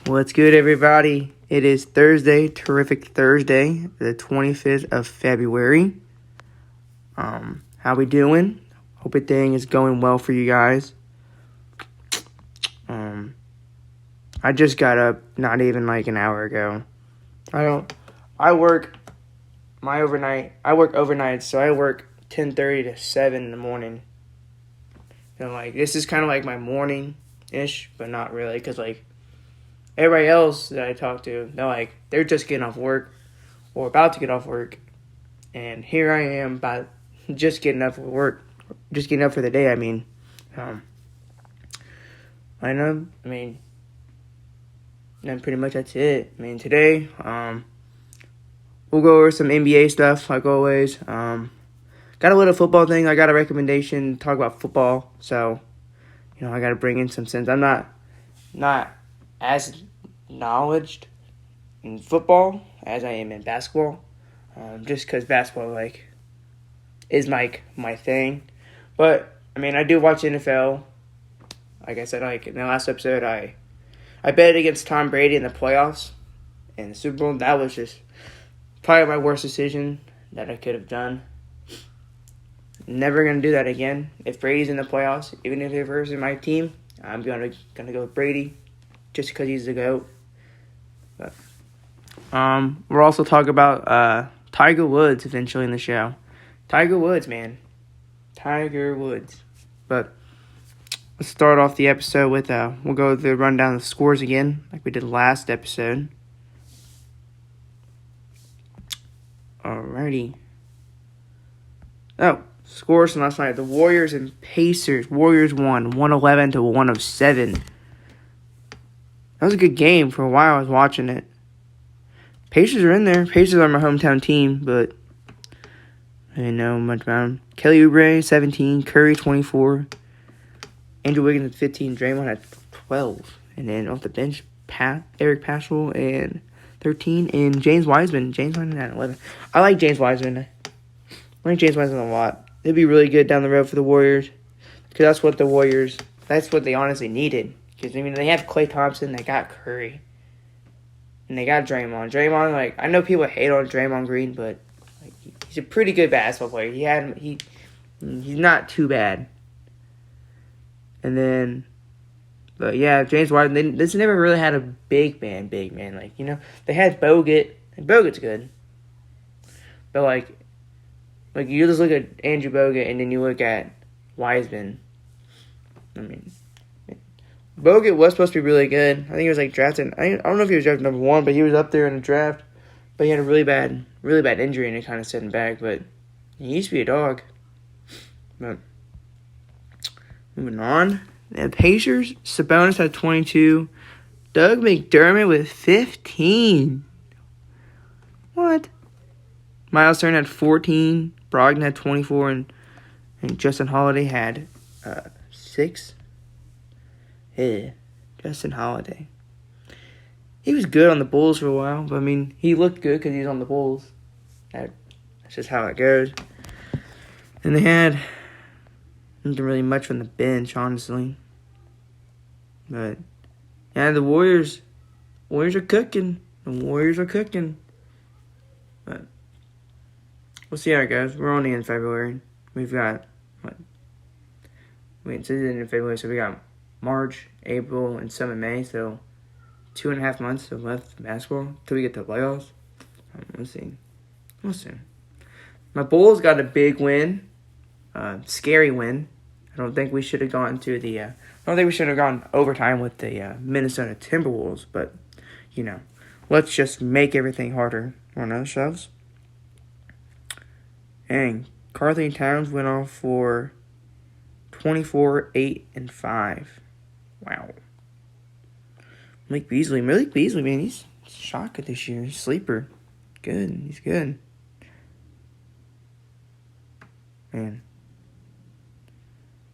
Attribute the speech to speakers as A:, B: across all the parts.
A: What's good, everybody? It is Thursday, terrific Thursday, the 25th of February. How we doing? Hope everything is going well for you guys. I just got up not even like an hour ago. I work overnight, so I work 10:30 to 7 in the morning. And this is kind of like my morning-ish, but not really, because everybody else that I talk to, they're just getting off work or about to get off work. And here I am just getting up for work, just getting up for the day, and pretty much that's it. Today, we'll go over some NBA stuff, like always. Got a little football thing. I got a recommendation to talk about football. So, I got to bring in some sense. I'm not as knowledged in football as I am in basketball. Just because basketball, is my thing. But, I do watch NFL. Like I said, in the last episode, I bet against Tom Brady in the playoffs and the Super Bowl. That was just probably my worst decision that I could have done. Never going to do that again. If Brady's in the playoffs, even if it's versus my team, I'm gonna go with Brady just because he's the GOAT. But, we'll also talk about Tiger Woods eventually in the show. Tiger Woods, man. Tiger Woods. But let's start off the episode with, we'll go through the rundown of the scores again, like we did last episode. Alrighty. Scores from last night. The Warriors and Pacers. Warriors won 111 to 107. That was a good game. For a while I was watching it. Pacers are in there. Pacers are my hometown team, but I didn't know much about them. Kelly Oubre, 17. Curry, 24. Andrew Wiggins, 15. Draymond had 12. And then off the bench, Eric Paschall, and 13. And James Wiseman. Had 11. I like James Wiseman. I like James Wiseman a lot. It'd be really good down the road for the Warriors. Because that's what they honestly needed. Because, they have Klay Thompson, they got Curry. And they got Draymond. Draymond, I know people hate on Draymond Green, but he's a pretty good basketball player. He's not too bad. And then, but yeah, James Wiseman, this never really had a big man. They had Bogut, and Bogut's good. But, you just look at Andrew Bogut, and then you look at Wiseman. Bogut was supposed to be really good. I think he was drafted. I don't know if he was drafted number 1, but he was up there in the draft. But he had a really bad injury, and it kind of set him back. But he used to be a dog. But moving on, the Pacers. Sabonis had 22. Doug McDermott with 15. What? Miles Turner had 14. Brogdon had 24, and Justin Holiday had 6. Yeah, Justin Holiday. He was good on the Bulls for a while, but he looked good because he was on the Bulls. That's just how it goes. And they had nothing really much from the bench, honestly. But yeah, the Warriors are cooking. But we'll see how it goes. We're only in February. We've got it's in February, so we got March, April, and some in May. So 2.5 months left of basketball till we get to the playoffs. We'll see. My Bulls got a big win, scary win. I don't think we should have gone overtime with the Minnesota Timberwolves, but let's just make everything harder on ourselves. And Karl-Anthony Towns went off for 24, 8, and 5. Wow. Malik Beasley, man, he's shocking this year. He's sleeper. He's good. Man.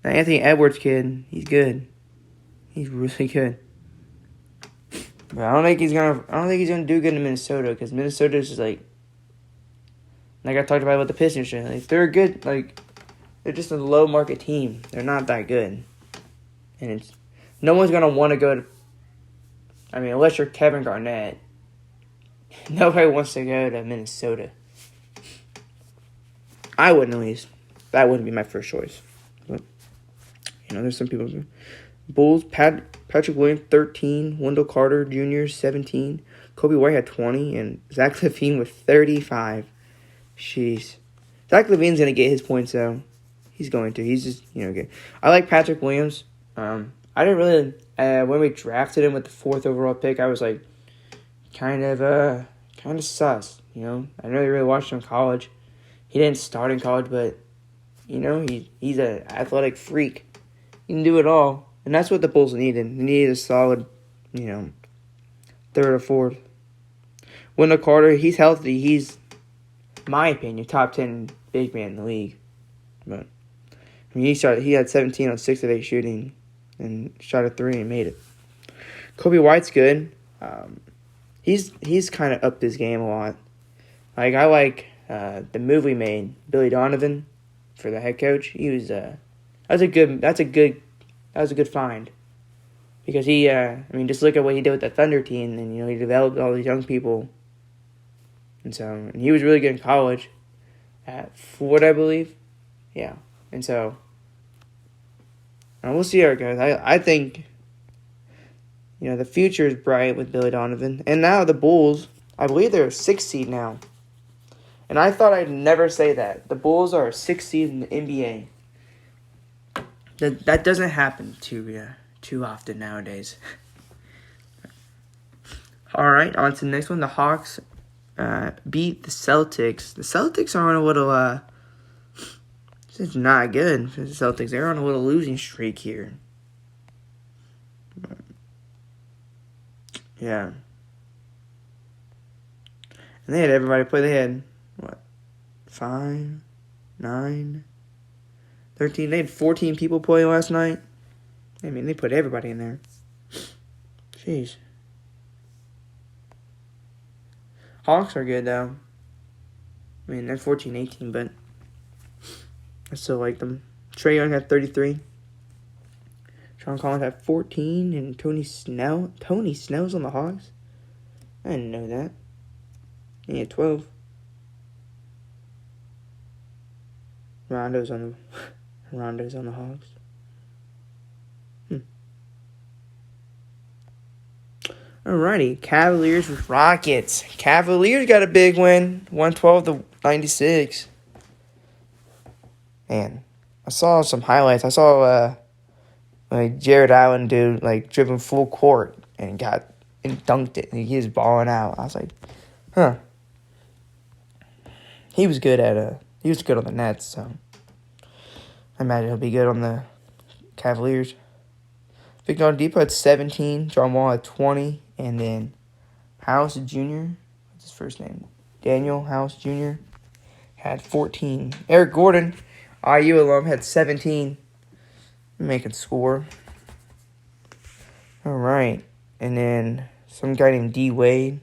A: That Anthony Edwards kid, he's good. He's really good. But I don't think he's gonna do good in Minnesota, because Minnesota's just like I talked about with the Pistons. They're good. They're just a low market team. They're not that good, and no one's gonna want to go I mean, unless you're Kevin Garnett, nobody wants to go to Minnesota. I wouldn't, at least. That wouldn't be my first choice. But, there's some people. Bulls, Patrick Williams, 13. Wendell Carter Jr., 17. Kobe White had 20. And Zach LaVine with 35. Jeez. Zach LaVine's going to get his points, though. He's going to. He's just, good. I like Patrick Williams. I didn't really, when we drafted him with the 4th overall pick, I was like, kind of sus, I never really watched him in college. He didn't start in college, but, he's an athletic freak. He can do it all. And that's what the Bulls needed. They needed a solid, 3rd or 4th. Wendell Carter, he's healthy. He's, in my opinion, top 10 big man in the league. But, he had 17 on 6 of 8 shooting and shot a 3 and made it. Kobe White's good. He's kind of upped his game a lot. Like, I like the move we made, Billy Donovan, for the head coach. He was that was a good find, because he just look at what he did with the Thunder team, and he developed all these young people, and he was really good in college at Ford, I believe, yeah, and so we'll see how it goes. I think the future is bright with Billy Donovan, and now the Bulls, I believe they're a 6th seed now. And I thought I'd never say that. The Bulls are a 6th seed in the NBA. That doesn't happen too often nowadays. All right, on to the next one. The Hawks beat the Celtics. The Celtics are on a little. It's not good for the Celtics. They're on a little losing streak here. Yeah. And they had everybody play. They had 5, 9, 13. They had 14 people play last night. I mean, they put everybody in there. Jeez. Hawks are good, though. I mean, they're 14-18, but I still like them. Trae Young had 33. Sean Collins had 14, and Tony Snell's on the Hawks? I didn't know that. He had 12. Rondo's on the Hawks. Alrighty, Cavaliers with Rockets. Cavaliers got a big win, 112-96. Man, I saw some highlights. I saw Jared Allen dribbling full court and dunked it. And he was balling out. I was like, huh. He was good on the Nets, so I imagine he'll be good on the Cavaliers. Victor Oladipo had 17, John Wall had 20, and then House Jr., what's his first name? Daniel House Jr. had 14. Eric Gordon, IU alum, had 17. Making score. All right, and then some guy named Dean Wade.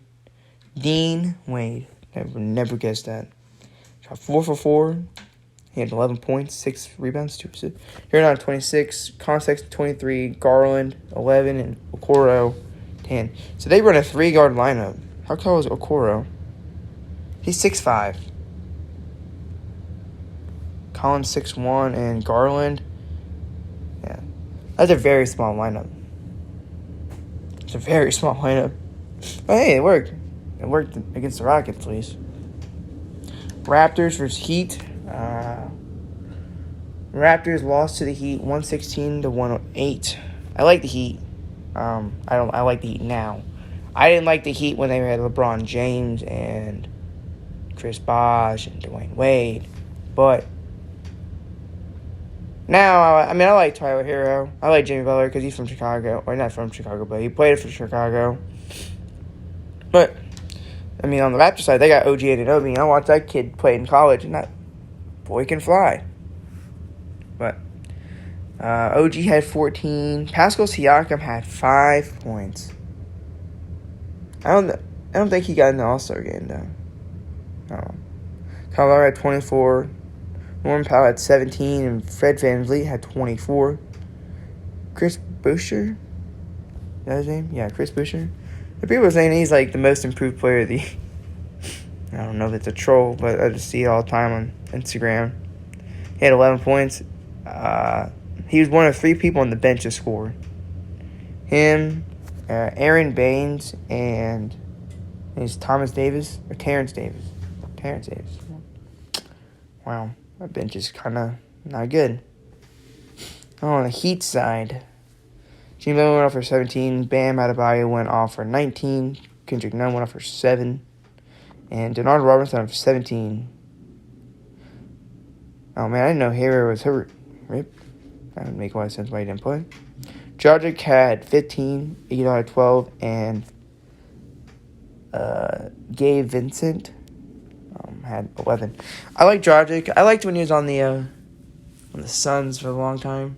A: Never guessed that. Shot 4 for 4. He had 11 points, 6 rebounds, 2 assists. Here on 26, Context 23, Garland 11, and Okoro 10. So they run a 3-guard lineup. How tall is Okoro? He's 6'5". Collins 6'1", and Garland. Yeah, that's a very small lineup. It's a very small lineup. But hey, it worked. It worked against the Rockets, at least. Raptors versus Heat. Raptors lost to the Heat 116-108. I like the Heat. I like the Heat now. I didn't like the Heat when they had LeBron James and Chris Bosh and Dwayne Wade, but now I like Tyler Hero. I like Jimmy Butler because he's from Chicago, or not from Chicago, but he played for Chicago. But on the Raptors side, they got OG Anunoby. I watched that kid play in college, and that boy can fly. But OG had 14. Pascal Siakam had 5 points. I don't think he got in the All-Star game, though. No. Kyle Lowry had 24. Norman Powell had 17. And Fred VanVleet had 24. Chris Boucher? Did that his name? Yeah, Chris Boucher. The people are saying he's like the most improved player of the. I don't know if it's a troll, but I just see it all the time on Instagram. He had 11 points. He was one of 3 people on the bench to score. Him, Aaron Baines, and is Thomas Davis or Terrence Davis? Terrence Davis. Wow, that bench is kind of not good. On the Heat side, Jimmy Butler went off for 17. Bam Adebayo went off for 19. Kendrick Nunn went off for 7. And Denard Robinson for 17. Oh, man, I didn't know Harry was hurt. Rip. That would make a lot of sense why he didn't play. Dragic had 15, Iguodala had 12, and Gabe Vincent had 11. I like Dragic. I liked when he was on the Suns for a long time.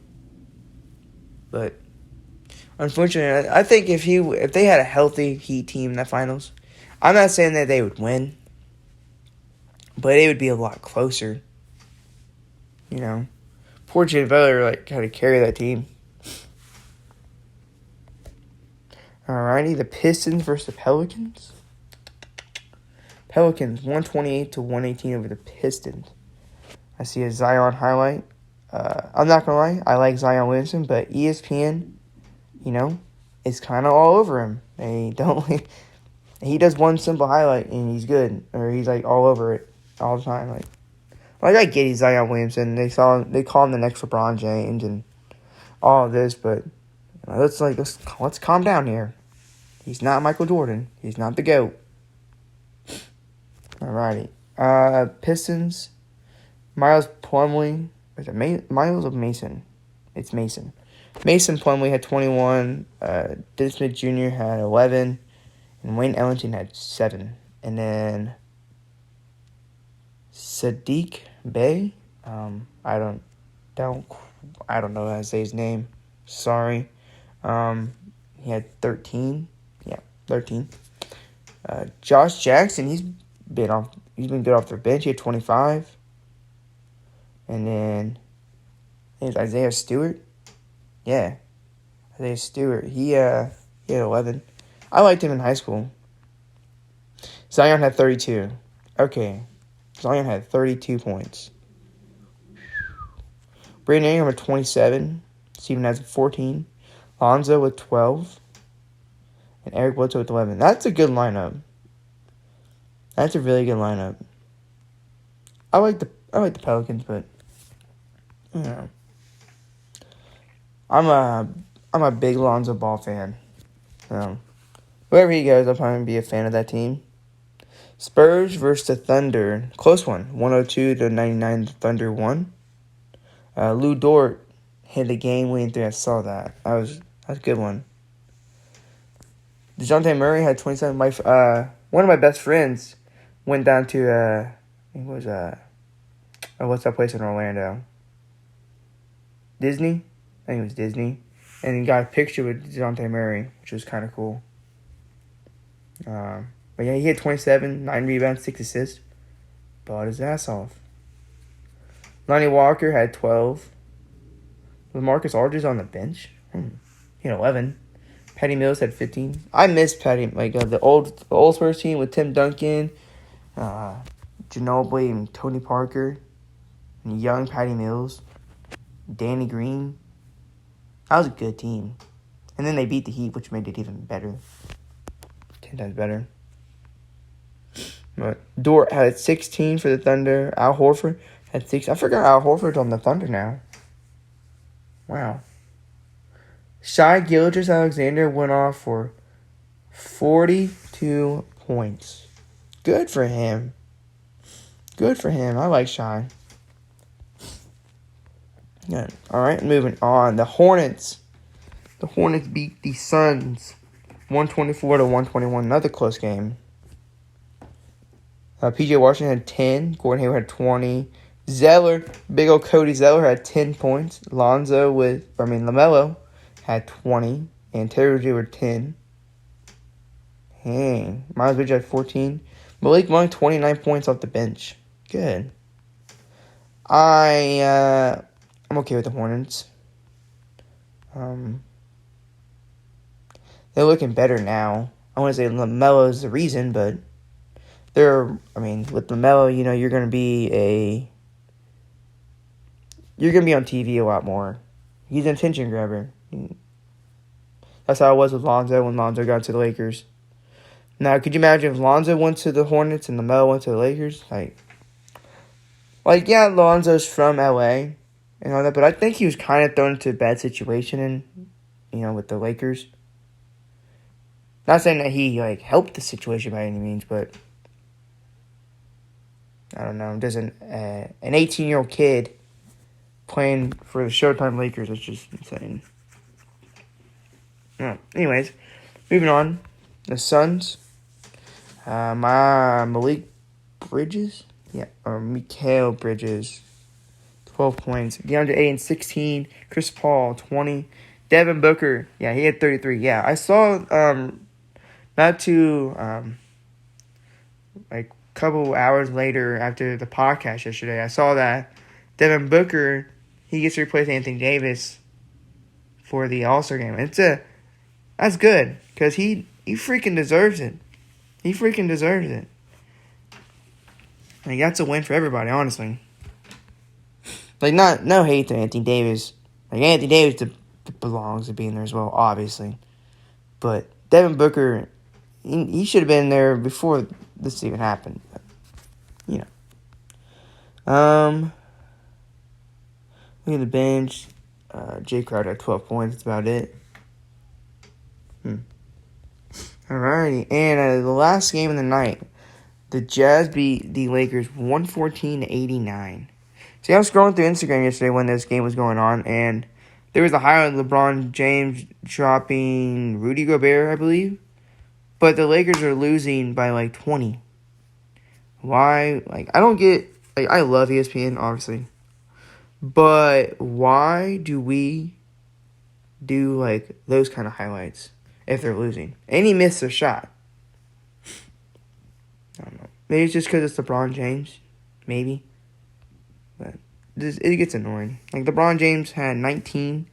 A: But unfortunately, I think if they had a healthy Heat team in the finals, I'm not saying that they would win, but it would be a lot closer. You know, poor Jimmy Butler had to carry that team. Alrighty, the Pistons versus the Pelicans. Pelicans 128-118 over the Pistons. I see a Zion highlight. I'm not gonna lie, I like Zion Williamson, but ESPN, is kind of all over him. They don't. He does one simple highlight and he's good, or he's all over it all the time. I get he's Zion Williamson. They call him the next LeBron James and all of this, but let's calm down here. He's not Michael Jordan. He's not the GOAT. Alrighty. Pistons. Miles Plumlee. Is it Miles or Mason? It's Mason. Mason Plumlee had 21. Dennis Smith Jr. had 11. And Wayne Ellington had 7. And then Sadiq Bey. I don't know how to say his name. Sorry. He had 13. Yeah, 13. Josh Jackson, he's been good off their bench. He had 25. And then there's Isaiah Stewart. Yeah, Isaiah Stewart. He had 11. I liked him in high school. Zion had 32. Okay, Zion had 32 points. Brandon Ingram with 27. Steven Adams with 14. Lonzo with 12. And Eric Bledsoe with 11. That's a good lineup. That's a really good lineup. I like the Pelicans, but I'm a big Lonzo Ball fan. So wherever he goes, I'll probably be a fan of that team. Spurs versus the Thunder. Close one. 102-99. The Thunder won. Lou Dort hit a game-winning three. I saw that. That was a good one. DeJounte Murray had 27. One of my best friends went down to what's that place in Orlando? Disney? I think it was Disney. And he got a picture with DeJounte Murray, which was kind of cool. But yeah, he had 27, 9 rebounds, 6 assists. Bought his ass off. Lonnie Walker had 12. LaMarcus Aldridge on the bench. He had 11. Patty Mills had 15. I miss Patty, the old Spurs team with Tim Duncan, Ginobili, and Tony Parker, and young Patty Mills, Danny Green. That was a good team. And then they beat the Heat, which made it even better. 10 times better. But Dort had 16 for the Thunder. Al Horford had 6. I forgot Al Horford's on the Thunder now. Wow. Shai Gilgeous-Alexander went off for 42 points. Good for him. Good for him. I like Shai. Good. All right, moving on. The Hornets. The Hornets beat the Suns 124-121. Another close game. P.J. Washington had 10. Gordon Hayward had 20. Big old Cody Zeller had 10 points. LaMelo had 20. And Terry Rozier had 10. Dang. Miles Bridges had 14. Malik Monk, 29 points off the bench. Good. I'm okay with the Hornets. they're looking better now. I want to say LaMelo is the reason, but with LaMelo, you're going to be on TV a lot more. He's an attention grabber. That's how it was with Lonzo when Lonzo got to the Lakers. Now, could you imagine if Lonzo went to the Hornets and LaMelo went to the Lakers? Yeah, Lonzo's from LA and all that, but I think he was kind of thrown into a bad situation with the Lakers. Not saying that he helped the situation by any means, but I don't know. Doesn't an 18-year-old kid playing for the Showtime Lakers is just insane. Anyways, moving on. The Suns. Mikal Bridges. Yeah, or Mikal Bridges. 12 points. DeAndre Ayton, 16. Chris Paul, 20. Devin Booker. Yeah, he had 33. Yeah, I saw couple hours later after the podcast yesterday, I saw that Devin Booker, he gets to replace Anthony Davis for the All-Star game. That's good, because he freaking deserves it. He freaking deserves it. That's a win for everybody, honestly. No hate to Anthony Davis. Anthony Davis belongs to being there as well, obviously. But Devin Booker, he should have been there before this even happened. But, look at the bench. Jay Crowder had 12 points. That's about it. Alrighty. And the last game of the night, the Jazz beat the Lakers 114-89. See, I was scrolling through Instagram yesterday when this game was going on, and there was a highlight of LeBron James dropping Rudy Gobert, I believe. But the Lakers are losing by 20. Why? I don't get... I love ESPN, obviously. But why do we do, those kind of highlights if they're losing? And he missed a shot. I don't know. Maybe it's just because it's LeBron James. Maybe. But it gets annoying. LeBron James had 19.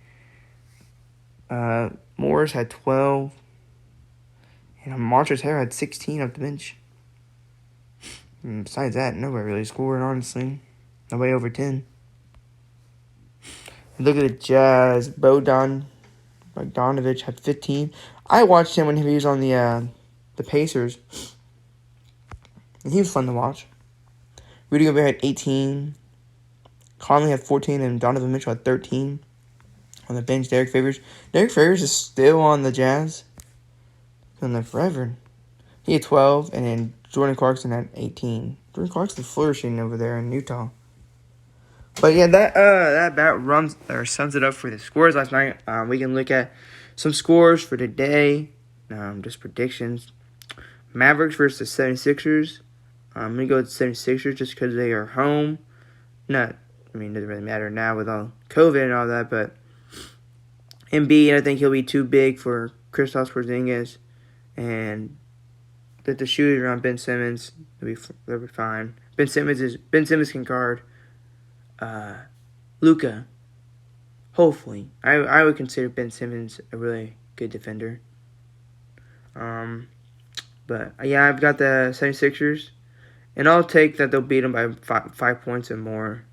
A: Morris had 12. And Montrezl Harrell had 16 off the bench. And besides that, nobody really scored, honestly. Nobody over 10. Look at the Jazz. Bogdanovich had 15. I watched him when he was on the Pacers. And he was fun to watch. Rudy Gobert had 18. Conley had 14, and Donovan Mitchell had 13. On the bench, Derek Favors. Derek Favors is still on the Jazz. He's been there forever. He had 12, and then Jordan Clarkson had 18. Jordan Clarkson's flourishing over there in Utah. But yeah, that about sums it up for the scores last night. We can look at some scores for today. Just predictions. Mavericks versus the 76ers. I'm going to go with the 76ers just because they are home. It doesn't really matter now with all COVID and all that, but Embiid, I think he'll be too big for Kristaps Porzingis, and that the shooting around Ben Simmons, they'll be fine. Ben Simmons can guard Luka. Hopefully, I would consider Ben Simmons a really good defender. But yeah, I've got the 76ers, and I'll take that they'll beat them by 5 points or more.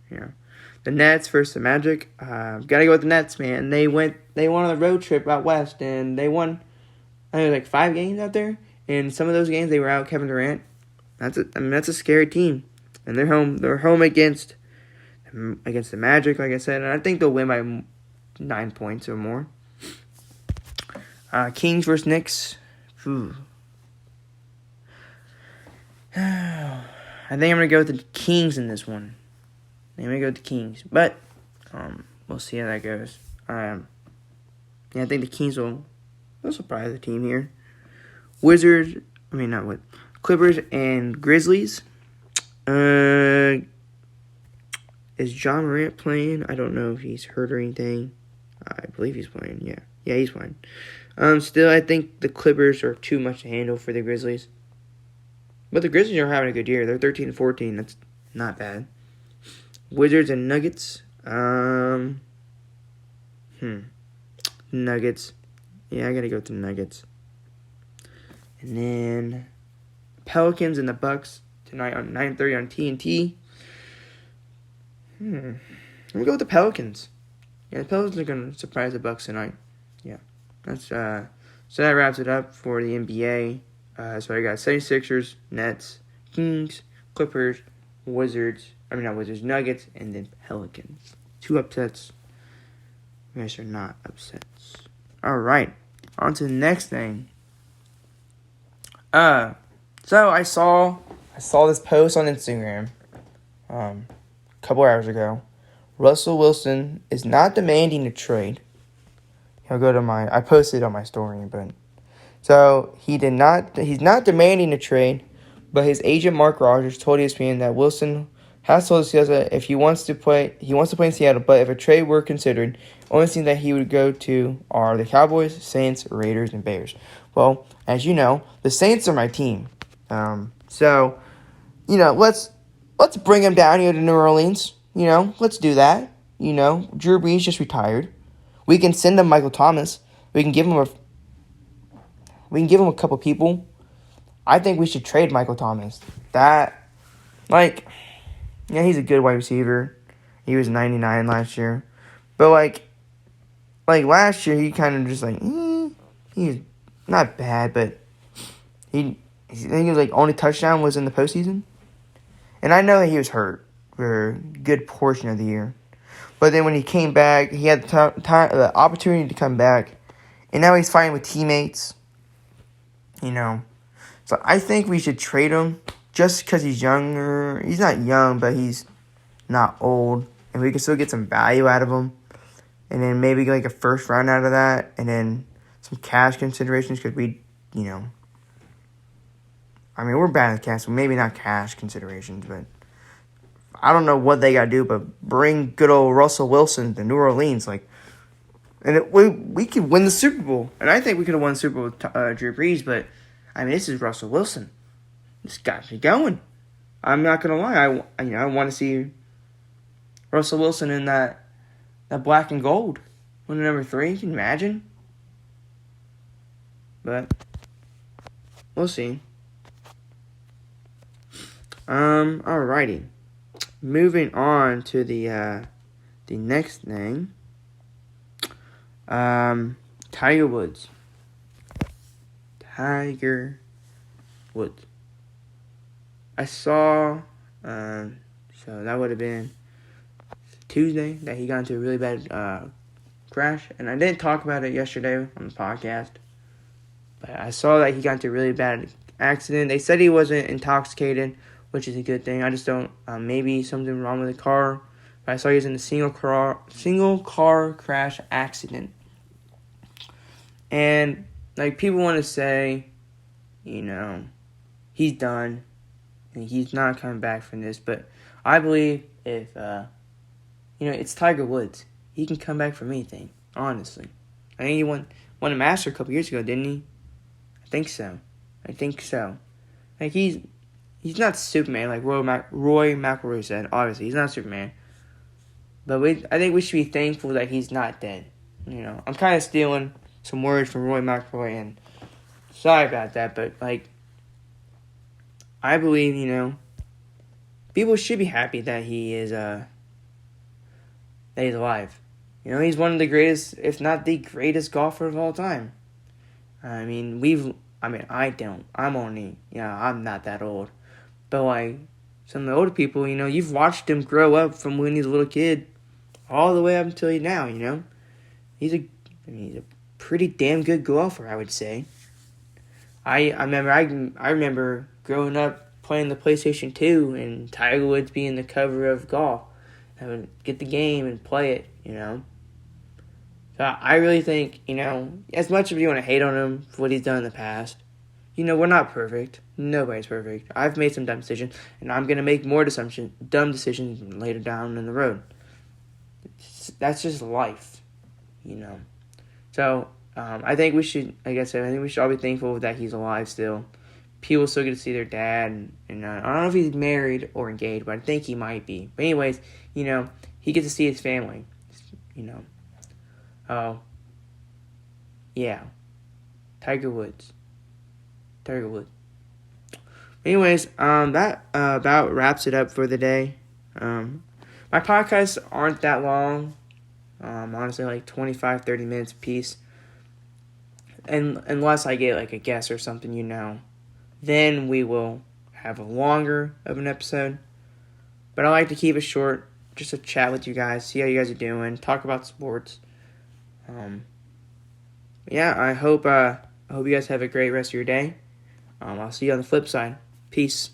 A: The Nets versus the Magic. Gotta go with the Nets, man. They went on a road trip out west, and they won. I think it was 5 games out there. And some of those games they were out Kevin Durant. That's a scary team, and they're home. They're home against the Magic, like I said, and I think they'll win by 9 points or more. Kings versus Knicks. I think I'm gonna go with the Kings in this one. I'm gonna go with the Kings, but we'll see how that goes. I think the Kings will surprise the team here. Clippers and Grizzlies. Is John Morant playing? I don't know if he's hurt or anything. I believe he's playing. Yeah, he's playing. Still, I think the Clippers are too much to handle for the Grizzlies. But the Grizzlies are having a good year. They're 13-14. That's not bad. Wizards and Nuggets. Nuggets. Yeah, I gotta go with the Nuggets. And then Pelicans and the Bucks tonight on 9:30 on TNT. Let me go with the Pelicans. Yeah, the Pelicans are going to surprise the Bucks tonight. Yeah. That's so that wraps it up for the NBA. So I got 76ers, Nets, Kings, Clippers, Nuggets, and then Pelicans. 2 upsets. You guys are not upsets. All right. On to the next thing. So I saw this post on Instagram a couple hours ago. Russell Wilson is not demanding a trade. I posted it on my story, but so he's not demanding a trade, but his agent Mark Rogers told ESPN that Wilson has told us that if he wants to play in Seattle, but if a trade were considered, only teams that he would go to are the Cowboys, Saints, Raiders, and Bears. Well, as you know, the Saints are my team. So, let's bring him down here to New Orleans. Let's do that. Drew Brees just retired. We can send him Michael Thomas. We can give him a couple people. I think we should trade Michael Thomas. He's a good wide receiver. He was 99 last year. But, last year, he kind of just, he's not bad, but I think his, only touchdown was in the postseason. And I know that he was hurt for a good portion of the year. But then when he came back, he had the opportunity to come back. And now he's fighting with teammates. So I think we should trade him just because he's younger. He's not young, but he's not old. And we can still get some value out of him. And then maybe a first round out of that. And then some cash considerations because we're bad at cash, so maybe not cash considerations, but I don't know what they got to do, but bring good old Russell Wilson to New Orleans, we could win the Super Bowl. And I think we could have won the Super Bowl with Drew Brees, but, this is Russell Wilson. This got me going. I'm not going to lie. I want to see Russell Wilson in that black and gold. Winning number 3, can you imagine? But we'll see. Alrighty. Moving on to the next thing. Tiger Woods. I saw, so that would have been Tuesday that he got into a really bad crash, and I didn't talk about it yesterday on the podcast, but I saw that he got into a really bad accident. They said he wasn't intoxicated, which is a good thing. I just don't, maybe something wrong with the car, but I saw he was in a single car crash accident. And, people want to say, he's done, and he's not coming back from this, but I believe if, it's Tiger Woods. He can come back from anything, honestly. I think he won a Master a couple years ago, didn't he? I think so. He's not Superman, like Roy McIlroy said. Obviously, he's not Superman. But I think we should be thankful that he's not dead. I'm kind of stealing some words from Roy McIlroy, and sorry about that, but, I believe, people should be happy that he is, that he's alive. He's one of the greatest, if not the greatest golfer of all time. I don't. I'm not that old. But, some of the older people, you've watched him grow up from when he's a little kid all the way up until now, He's a pretty damn good golfer, I would say. I remember growing up playing the PlayStation 2 and Tiger Woods being the cover of golf. I would get the game and play it, So I really think, as much as you want to hate on him for what he's done in the past, we're not perfect. Nobody's perfect. I've made some dumb decisions, and I'm going to make more dumb decisions later down in the road. That's just life, So, I think we should, like I said, all be thankful that he's alive still. People still get to see their dad, and I don't know if he's married or engaged, but I think he might be. But anyways, he gets to see his family, Oh, yeah. Tiger Woods. Tiger Woods. Anyways, that about wraps it up for the day. My podcasts aren't that long. Honestly, like 25, 30 minutes a piece. And unless I get like a guest or something, then we will have a longer of an episode. But I like to keep it short, just to chat with you guys, see how you guys are doing, talk about sports. Yeah, I hope you guys have a great rest of your day. I'll see you on the flip side. Peace.